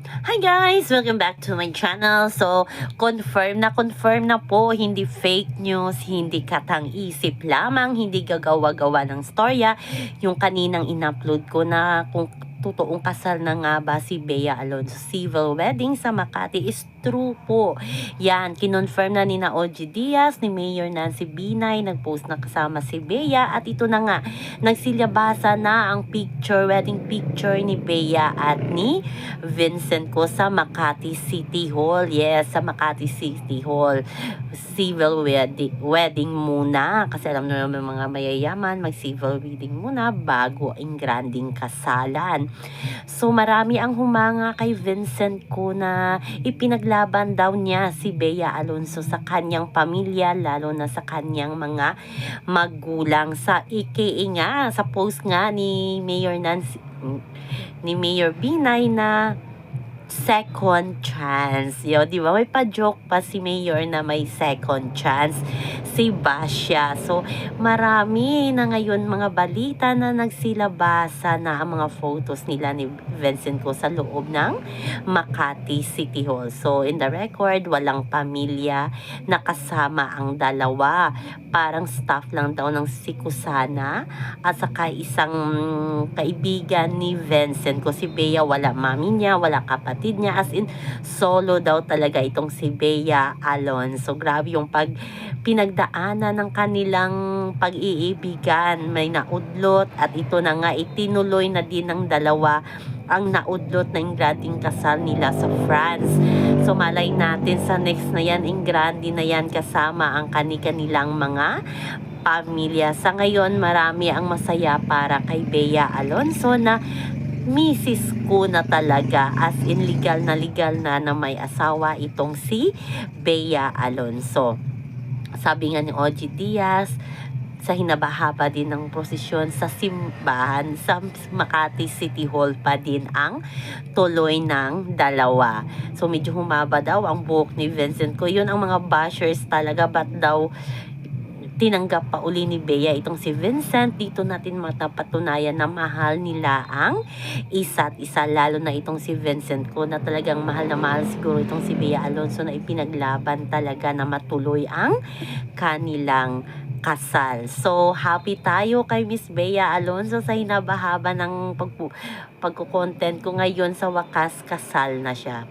Hi guys! Welcome back to my channel. So, confirm na po, hindi fake news, hindi katang-isip lamang, hindi gagawa-gawa ng storya. Yung kaninang in-upload ko na kung totoong kasal na nga ba si Bea Alonzo, civil wedding sa Makati is true po. Yan, kinonfirm na ni na OG Diaz, ni Mayor Nancy Binay, nagpost na kasama si Bea at ito na nga, nagsilyabasa na ang wedding picture ni Bea at ni Vincent ko sa Makati City Hall. Yes, sa Makati City Hall. Civil wedding muna. Kasi alam naman mga mayayaman, mag-civil wedding muna bago ang granding kasalan. So marami ang humanga kay Vincent ko na ipinaglaban daw niya si Bea Alonzo sa kanyang pamilya, lalo na sa kanyang mga magulang. Sa nga, sa post nga ni Mayor Binay na second chance. Yo, di ba? May pa-joke pa si Mayor na may second chance si Basya. So, marami na ngayon mga balita na nagsilabasa na ang mga photos nila ni Vincent ko sa loob ng Makati City Hall. So, in the record, walang pamilya nakasama ang dalawa. Parang staff lang daw ng Sikusana at saka isang kaibigan ni Vincent ko. Si Bea, wala mami niya, wala kapatid niya. As in, solo daw talaga itong si Bea Alonzo. Grabe yung pinagdaanan ng kanilang pag-iibigan. May naudlot at ito na nga, itinuloy na din ng dalawa ang naudlot na ingranding kasal nila sa France. So malay natin sa next na yan, ingrandi na yan kasama ang kanilang mga pamilya. Sa ngayon, marami ang masaya para kay Bea Alonzo na Mrs. ko na talaga, as in legal na may asawa itong si Bea Alonzo. Sabi nga ni OG Diaz, sa hinabahaba din ng prosesyon sa simbahan sa Makati City Hall pa din ang tuloy ng dalawa. So medyo humaba daw ang buhok ni Vincent ko. Yun ang mga bashers talaga, ba't daw tinanggap pa uli ni Bea itong si Vincent. Dito natin matapatunayan na mahal nila ang isa't isa, lalo na itong si Vincent ko na talagang mahal na mahal siguro itong si Bea Alonzo na ipinaglaban talaga na matuloy ang kanilang kasal. So, happy tayo kay Miss Bea Alonzo sa hinabahaba ng pagkukontent ko ngayon. Sa wakas, kasal na siya.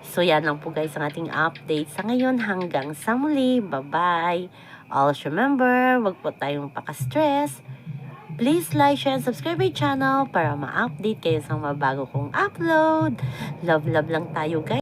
So, yan lang po guys ang ating update sa ngayon. Hanggang sa muli. Bye-bye. Always remember, wag po tayong paka-stress. Please like, share, and subscribe my channel para ma-update kayo sa mga bago kong upload. Love lang tayo guys.